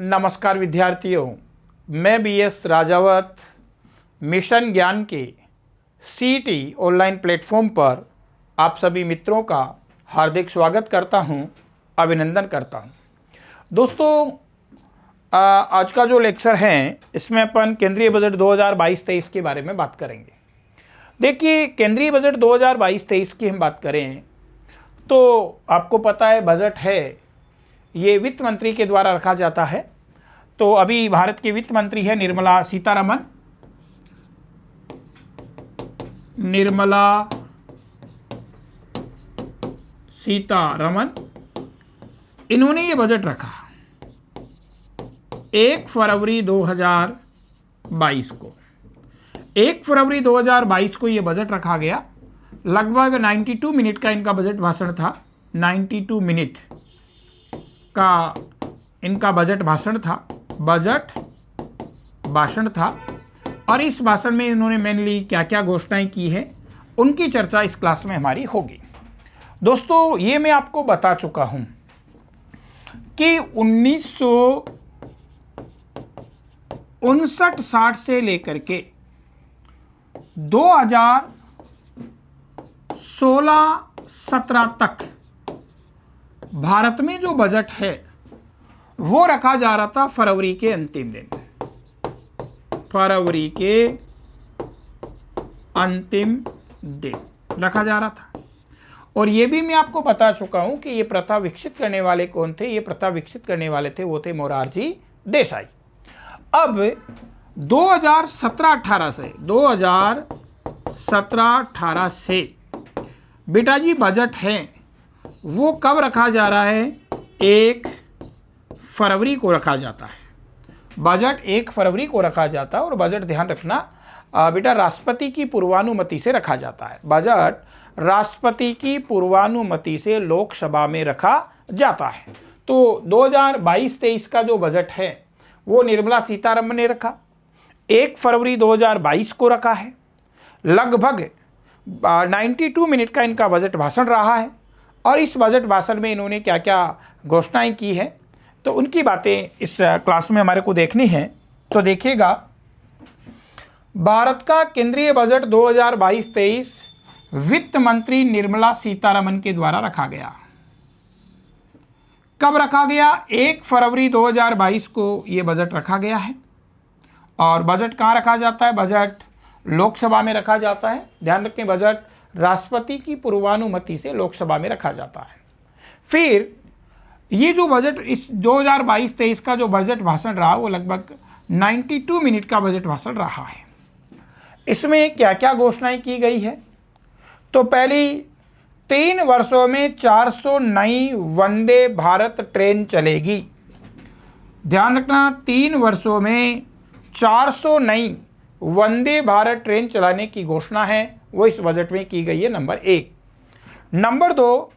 नमस्कार विद्यार्थियों, मैं बीएस राजावत मिशन ज्ञान के सीईटी ऑनलाइन प्लेटफॉर्म पर आप सभी मित्रों का हार्दिक स्वागत करता हूं, अभिनंदन करता हूं। दोस्तों, आज का जो लेक्चर है इसमें अपन केंद्रीय बजट 2022-23 के बारे में बात करेंगे। देखिए, केंद्रीय बजट 2022-23 की हम बात करें तो आपको पता है बजट है ये वित्त मंत्री के द्वारा रखा जाता है। तो अभी भारत के वित्त मंत्री है निर्मला सीतारमन। इन्होंने ये बजट रखा 1 फरवरी 2022 को। 1 फरवरी 2022 को ये बजट रखा गया। लगभग 92 मिनट का इनका बजट भाषण था। 92 मिनट का इनका बजट भाषण था। और इस भाषण में इन्होंने मेनली क्या क्या घोषणाएं की है उनकी चर्चा इस क्लास में हमारी होगी। दोस्तों, ये मैं आपको बता चुका हूं कि 1959-60 से लेकर के 2016-17 तक भारत में जो बजट है वो रखा जा रहा था फरवरी के अंतिम दिन रखा जा रहा था। और ये भी मैं आपको बता चुका हूं कि ये प्रथा विकसित करने वाले कौन थे। ये प्रथा विकसित करने वाले थे वो थे मोरारजी देसाई। अब 2017-18 से बेटा जी बजट है वो कब रखा जा रहा है? 1 फरवरी को रखा जाता है। बजट 1 फरवरी को रखा जाता है। और बजट ध्यान रखना बेटा राष्ट्रपति की पूर्वानुमति से रखा जाता है। बजट राष्ट्रपति की पूर्वानुमति से लोकसभा में रखा जाता है। तो 2022-23 का जो बजट है वो निर्मला सीतारमन ने रखा। 1 फरवरी 2022 को रखा है। लगभग 92 मिनट का इनका बजट भाषण रहा है। और इस बजट भाषण में इन्होंने क्या क्या घोषणाएं की हैं तो उनकी बातें इस क्लास में हमारे को देखनी है। तो देखिएगा, भारत का केंद्रीय बजट 2022-23 वित्त मंत्री निर्मला सीतारमन के द्वारा रखा गया। कब रखा गया? 1 फरवरी 2022 को ये बजट रखा गया है। और बजट कहाँ रखा जाता है? बजट लोकसभा में रखा जाता है। ध्यान रखें, बजट राष्ट्रपति की पूर्वानुमति से लोकसभा में रखा जाता है। फिर ये जो बजट इस 2022-23 का जो बजट भाषण रहा वो लगभग 92 मिनट का बजट भाषण रहा है। इसमें क्या क्या घोषणाएं की गई है? तो पहली, 3 वर्षों में 400 नई वंदे भारत ट्रेन चलेगी। ध्यान रखना, 3 वर्षों में 400 नई वंदे भारत ट्रेन चलाने की घोषणा है वो इस बजट में की गई है। नंबर 1। नंबर 2,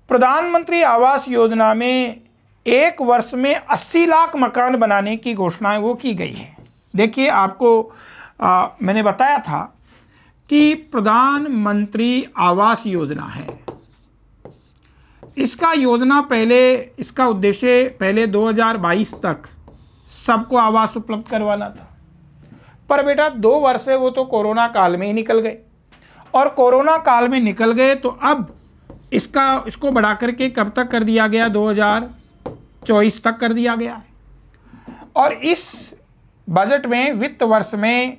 प्रधानमंत्री आवास योजना में 1 वर्ष में 80 लाख मकान बनाने की घोषणा है वो की गई है। देखिए, आपको मैंने बताया था कि प्रधानमंत्री आवास योजना है। इसका उद्देश्य पहले 2022 तक सबको आवास उपलब्ध करवाना था। पर बेटा 2 वर्ष है वो तो कोरोना काल में ही निकल गए। और कोरोना काल में निकल गए तो अब इसको बढ़ा करके कब तक कर दिया गया? 2024 तक कर दिया गया है। और इस बजट में वित्त वर्ष में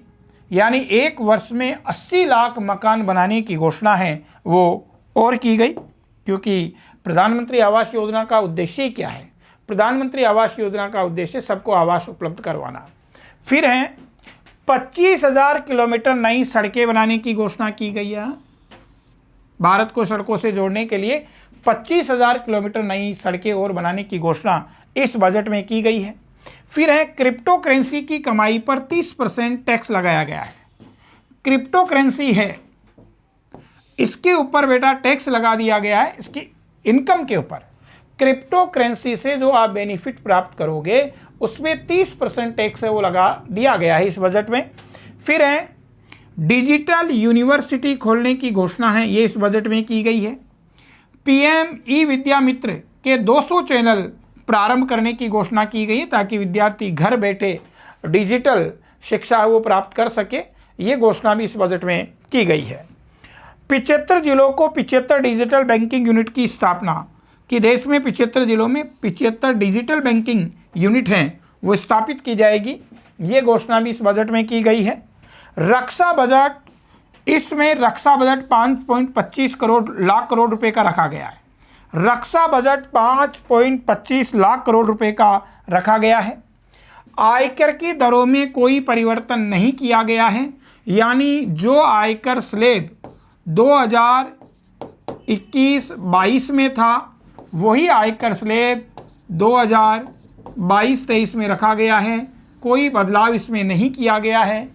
यानी 1 वर्ष में 80 लाख मकान बनाने की घोषणा है वो और की गई। क्योंकि प्रधानमंत्री आवास योजना का उद्देश्य ही क्या है? प्रधानमंत्री आवास योजना का उद्देश्य सबको आवास उपलब्ध करवाना। फिर है 25,000 किलोमीटर नई सड़कें बनाने की घोषणा की गई है। भारत को सड़कों से जोड़ने के लिए 25,000 किलोमीटर नई सड़कें और बनाने की घोषणा इस बजट में की गई है। फिर है क्रिप्टो करेंसी की कमाई पर 30% टैक्स लगाया गया है। क्रिप्टो करेंसी है, इसके ऊपर बेटा टैक्स लगा दिया गया है। इसकी इनकम के ऊपर क्रिप्टो करेंसी से जो आप बेनिफिट प्राप्त करोगे उसमें 30% टैक्स है वो लगा दिया गया है इस बजट में। फिर है डिजिटल यूनिवर्सिटी खोलने की घोषणा है, ये इस बजट में की गई है। पीएम ई विद्या मित्र के 200 चैनल प्रारंभ करने की घोषणा की गई ताकि विद्यार्थी घर बैठे डिजिटल शिक्षा वो प्राप्त कर सके। ये घोषणा भी इस बजट में की गई है। 75 जिलों को 75 डिजिटल बैंकिंग यूनिट की स्थापना, कि देश में 75 जिलों में 75 डिजिटल बैंकिंग यूनिट हैं वो स्थापित की जाएगी। ये घोषणा भी इस बजट में की गई है। रक्षा बजट, इसमें रक्षा बजट 5.25 लाख करोड़ रुपए का रखा गया है। रक्षा बजट 5.25 लाख करोड़ रुपए का रखा गया है। आयकर की दरों में कोई परिवर्तन नहीं किया गया है, यानी जो आयकर स्लैब 2021-22 में था वही आयकर स्लैब 2022-23 में रखा गया है। कोई बदलाव इसमें नहीं किया गया है।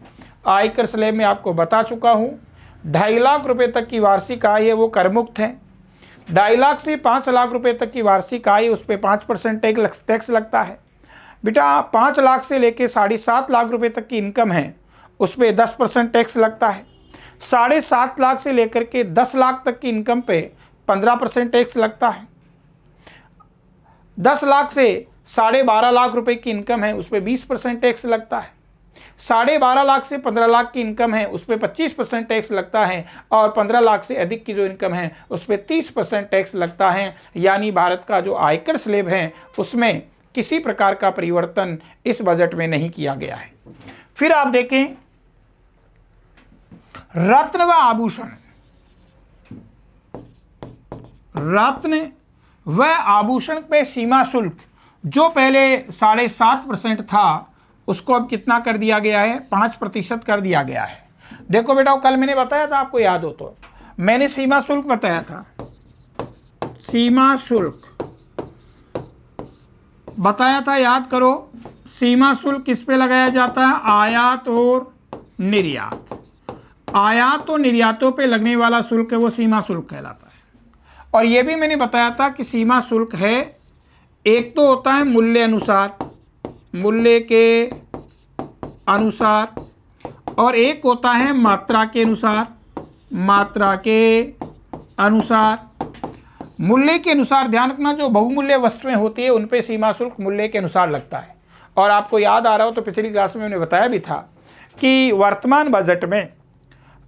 आयकर स्लैब में आपको बता चुका हूँ 2.5 लाख रुपए तक की वार्षिक आय है वो कर मुक्त है। 2.5 लाख से 5 लाख रुपए तक की वार्षिक आय उस पर 5% टैक्स लगता है। बेटा 5 लाख से लेके 7.5 लाख रुपए तक की इनकम है उस पर 10% टैक्स लगता है। 7.5 लाख से लेकर के 10 लाख तक की इनकम पे 15% टैक्स लगता है। 10 लाख से 12.5 लाख रुपए की इनकम है उस पर 20% टैक्स लगता है। 12.5 लाख से 15 लाख की इनकम है उस पर 25% टैक्स लगता है और 15 लाख से अधिक की जो इनकम है उस पर 30% टैक्स लगता है। यानी भारत का जो आयकर स्लैब है उसमें किसी प्रकार का परिवर्तन इस बजट में नहीं किया गया है। फिर आप देखें रत्न व आभूषण, रत्न व आभूषण पे सीमा शुल्क जो पहले 7.5% था उसको अब कितना कर दिया गया है, 5% कर दिया गया है। देखो बेटा कल मैंने बताया था, आपको याद हो तो, मैंने सीमा शुल्क बताया था, सीमा शुल्क बताया था, याद करो। सीमा शुल्क किस पे लगाया जाता है, आयात और निर्यात। आयात और निर्यातों पे लगने वाला शुल्क है वो सीमा शुल्क कहलाता है। और ये भी मैंने बताया था कि सीमा शुल्क है, एक तो होता है मूल्य अनुसार, मूल्य के अनुसार, और एक होता है मात्रा के अनुसार, मात्रा के अनुसार। मूल्य के अनुसार ध्यान रखना, जो बहुमूल्य वस्तुएं होती है उन पे सीमा शुल्क मूल्य के अनुसार लगता है। और आपको याद आ रहा हो तो पिछली क्लास में मैंने बताया भी था कि वर्तमान बजट में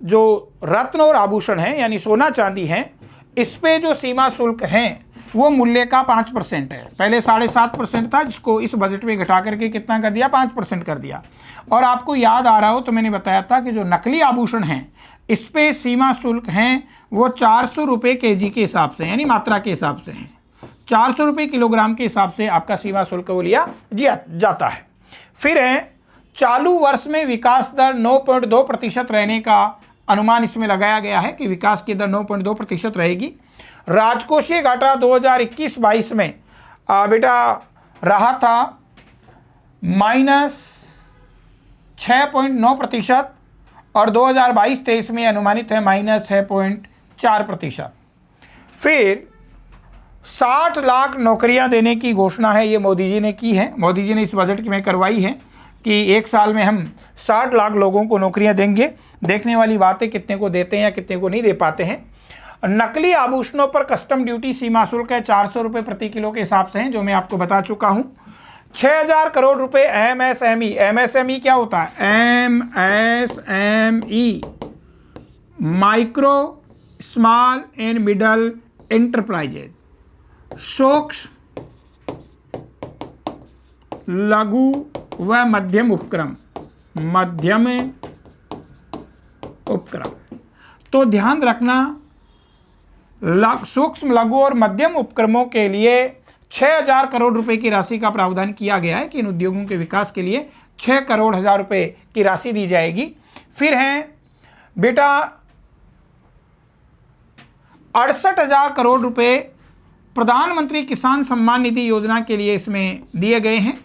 जो रत्न और आभूषण हैं यानी सोना चांदी हैं, इस पे जो सीमा शुल्क हैं वो मूल्य का 5% है। पहले 7.5% था जिसको इस बजट में घटा करके कितना कर दिया, 5% कर दिया। और आपको याद आ रहा हो तो मैंने बताया था कि जो नकली आभूषण हैं इस पे सीमा शुल्क हैं वो 400 रुपये kg के हिसाब से, यानी मात्रा के हिसाब से हैं। 400 रुपये किलोग्राम के हिसाब से आपका सीमा शुल्क वो लिया जाता है। फिर है चालू वर्ष में विकास दर 9.2% रहने का अनुमान इसमें लगाया गया है कि विकास की दर 9.2% रहेगी। राजकोषीय घाटा 2021-22 में बेटा रहा था -6.9% और 2022-23 में अनुमानित है -6.4%। फिर 60 लाख नौकरियां देने की घोषणा है, ये मोदी जी ने की है। मोदी जी ने इस बजट में करवाई है कि एक साल में हम 60 लाख लोगों को नौकरियां देंगे। देखने वाली बात है कितने को देते हैं या कितने को नहीं दे पाते हैं। नकली आभूषणों पर कस्टम ड्यूटी सीमा शुल्क है 400 रुपये प्रति किलो के हिसाब से है, जो मैं आपको बता चुका हूं। 6000 करोड़ रुपए एमएसएमई, एमएसएमई क्या होता है, MSME micro small and middle enterprises, सूक्ष्म लघु व मध्यम उपक्रम, मध्यम उपक्रम। तो ध्यान रखना सूक्ष्म लघु और मध्यम उपक्रमों के लिए 6000 करोड़ रुपए की राशि का प्रावधान किया गया है कि इन उद्योगों के विकास के लिए 6 करोड़ हजार रुपए की राशि दी जाएगी। फिर हैं बेटा 68,000 करोड़ रुपए प्रधानमंत्री किसान सम्मान निधि योजना के लिए इसमें दिए गए हैं।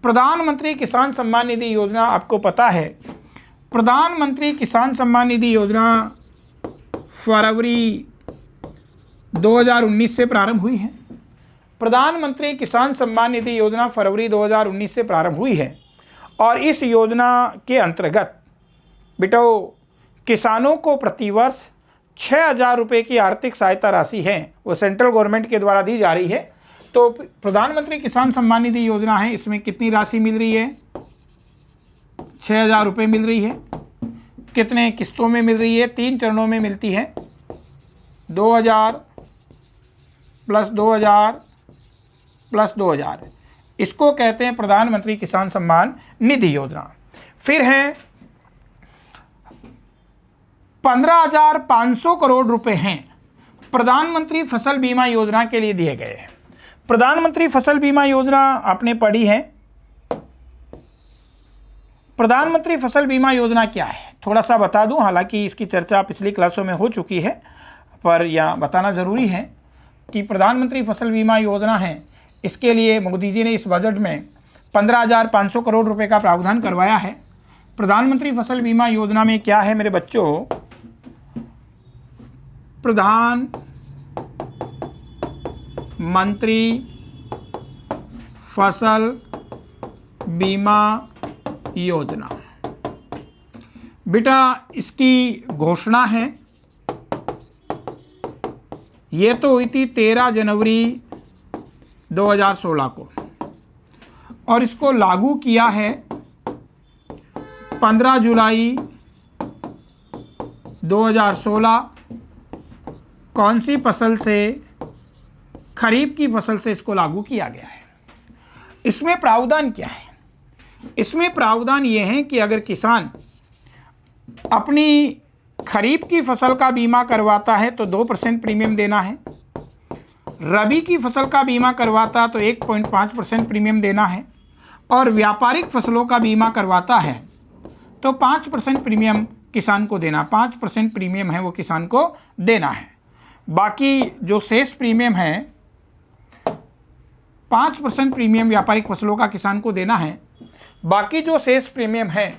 प्रधानमंत्री किसान सम्मान निधि योजना आपको पता है, प्रधानमंत्री किसान सम्मान निधि योजना फरवरी 2019 से प्रारंभ हुई है। प्रधानमंत्री किसान सम्मान निधि योजना फरवरी 2019 से प्रारंभ हुई है और इस योजना के अंतर्गत बेटो किसानों को प्रतिवर्ष 6,000 रुपये की आर्थिक सहायता राशि है वो सेंट्रल गवर्नमेंट के द्वारा दी जा रही है। तो प्रधानमंत्री किसान सम्मान निधि योजना है, इसमें कितनी राशि मिल रही है? 6,000 रुपये मिल रही है। कितने किस्तों में मिल रही है? 3 चरणों में मिलती है। 2,000 प्लस 2,000 प्लस 2,000, इसको कहते हैं प्रधानमंत्री किसान सम्मान निधि योजना। फिर है 15,500 करोड़ रुपए हैं प्रधानमंत्री फसल बीमा योजना के लिए दिए गए हैं। प्रधानमंत्री फसल बीमा योजना आपने पढ़ी है। प्रधानमंत्री फसल बीमा योजना क्या है, थोड़ा सा बता दूं। हालांकि इसकी चर्चा पिछली क्लासों में हो चुकी है, पर यह बताना ज़रूरी है कि प्रधानमंत्री फसल बीमा योजना है, इसके लिए मोदी जी ने इस बजट में 15,500 करोड़ रुपए का प्रावधान करवाया है। प्रधानमंत्री फसल बीमा योजना में क्या है मेरे बच्चों? प्रधानमंत्री फसल बीमा योजना, बेटा इसकी घोषणा है, ये तो हुई थी 13 जनवरी 2016 को, और इसको लागू किया है 15 जुलाई 2016। कौन सी फसल से? खरीफ की फसल से इसको लागू किया गया है। इसमें प्रावधान क्या है? इसमें प्रावधान ये है कि अगर किसान अपनी खरीफ की फसल का बीमा करवाता है तो 2% प्रीमियम देना है, रबी की फसल का बीमा करवाता तो 1.5% प्रीमियम देना है, और व्यापारिक फसलों का बीमा करवाता है तो 5% प्रीमियम किसान को देना। 5% प्रीमियम है वो किसान को देना है। बाकी जो शेष प्रीमियम है, 5% प्रीमियम व्यापारिक फसलों का किसान को देना है। बाकी जो शेष प्रीमियम है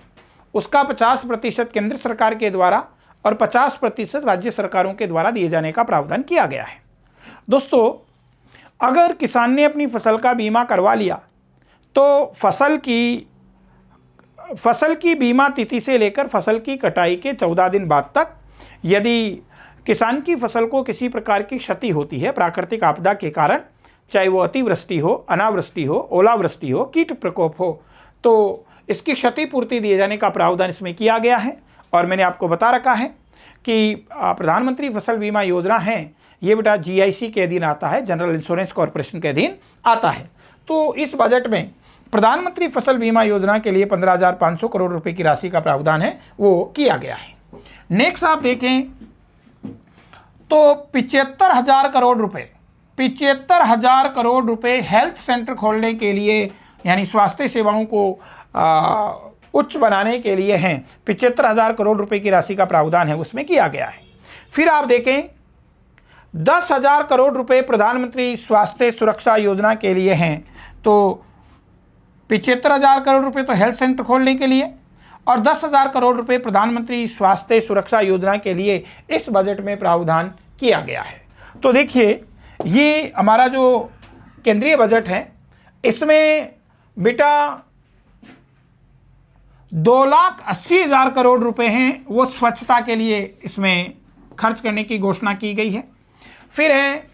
उसका 50% केंद्र सरकार के द्वारा और 50% राज्य सरकारों के द्वारा दिए जाने का प्रावधान किया गया है। दोस्तों, अगर किसान ने अपनी फसल का बीमा करवा लिया तो फसल की बीमा तिथि से लेकर फसल की कटाई के 14 दिन बाद तक यदि किसान की फसल को किसी प्रकार की क्षति होती है प्राकृतिक आपदा के कारण, चाहे वो अतिवृष्टि हो, अनावृष्टि हो, ओलावृष्टि हो, कीट प्रकोप हो, तो इसकी क्षतिपूर्ति दिए जाने का प्रावधान इसमें किया गया है। और मैंने आपको बता रखा है कि प्रधानमंत्री फसल बीमा योजना है, ये बेटा GIC के अधीन आता है, जनरल इंश्योरेंस कॉर्पोरेशन के अधीन आता है। तो इस बजट में प्रधानमंत्री फसल बीमा योजना के लिए 15,500 करोड़ रुपए की राशि का प्रावधान है वो किया गया है। नेक्स्ट आप देखें तो 75,000 करोड़ रुपए 75,000 करोड़ रुपए हेल्थ सेंटर खोलने के लिए, यानी स्वास्थ्य सेवाओं को उच्च बनाने के लिए हैं। 75,000 करोड़ रुपए की राशि का प्रावधान है उसमें किया गया है। फिर आप देखें 10,000 करोड़ रुपए प्रधानमंत्री स्वास्थ्य सुरक्षा योजना के लिए हैं। तो 75,000 करोड़ रुपए तो हेल्थ सेंटर खोलने के लिए और 10,000 करोड़ रुपए प्रधानमंत्री स्वास्थ्य सुरक्षा योजना के लिए इस बजट में प्रावधान किया गया है। तो देखिए, ये हमारा जो केंद्रीय बजट है इसमें बेटा 2,80,000 करोड़ रुपए हैं वो स्वच्छता के लिए इसमें खर्च करने की घोषणा की गई है। फिर है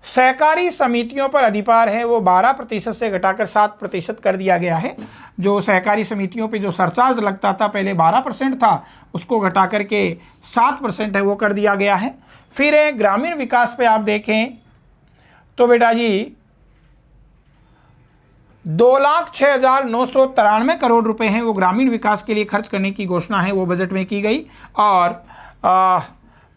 सहकारी समितियों पर अधिभार है वो 12% से घटाकर 7% कर दिया गया है। जो सहकारी समितियों पे जो सरचार्ज लगता था, पहले 12% था, उसको घटा करके 7% है वो कर दिया गया है। फिर है ग्रामीण विकास पे आप देखें तो बेटा जी 2,06,993 करोड़ रुपए हैं वो ग्रामीण विकास के लिए खर्च करने की घोषणा है वो बजट में की गई। और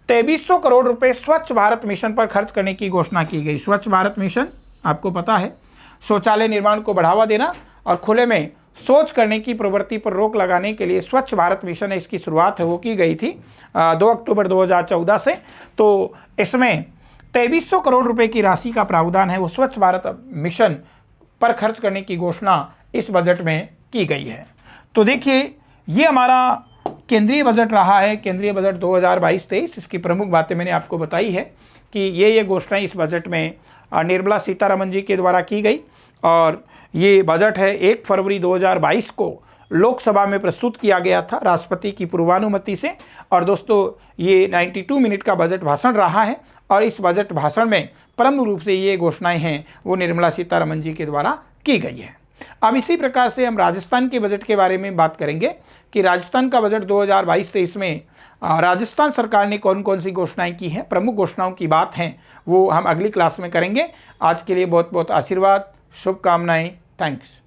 2,300 करोड़ रुपए स्वच्छ भारत मिशन पर खर्च करने की घोषणा की गई। स्वच्छ भारत मिशन आपको पता है, शौचालय निर्माण को बढ़ावा देना और खुले में शौच करने की प्रवृत्ति पर रोक लगाने के लिए स्वच्छ भारत मिशन है, इसकी शुरुआत है वो की गई थी 2 अक्टूबर 2014 से। तो इसमें 2,300 करोड़ रुपए की राशि का प्रावधान है वो स्वच्छ भारत मिशन पर खर्च करने की घोषणा इस बजट में की गई है। तो देखिए, ये हमारा केंद्रीय बजट रहा है, केंद्रीय बजट 2022-23। इसकी प्रमुख बातें मैंने आपको बताई है कि ये घोषणाएं इस बजट में निर्मला सीतारमण जी के द्वारा की गई। और ये बजट है 1 फरवरी 2022 को लोकसभा में प्रस्तुत किया गया था राष्ट्रपति की पूर्वानुमति से। और दोस्तों, ये 92 मिनट का बजट भाषण रहा है और इस बजट भाषण में प्रमुख रूप से ये घोषणाएं हैं वो निर्मला सीतारमण जी के द्वारा की गई है। अब इसी प्रकार से हम राजस्थान के बजट के बारे में बात करेंगे कि राजस्थान का बजट 2022-23 में राजस्थान सरकार ने कौन कौन सी घोषणाएं की हैं, प्रमुख घोषणाओं की बात हैं वो हम अगली क्लास में करेंगे। आज के लिए बहुत बहुत आशीर्वाद, शुभकामनाएं, थैंक्स।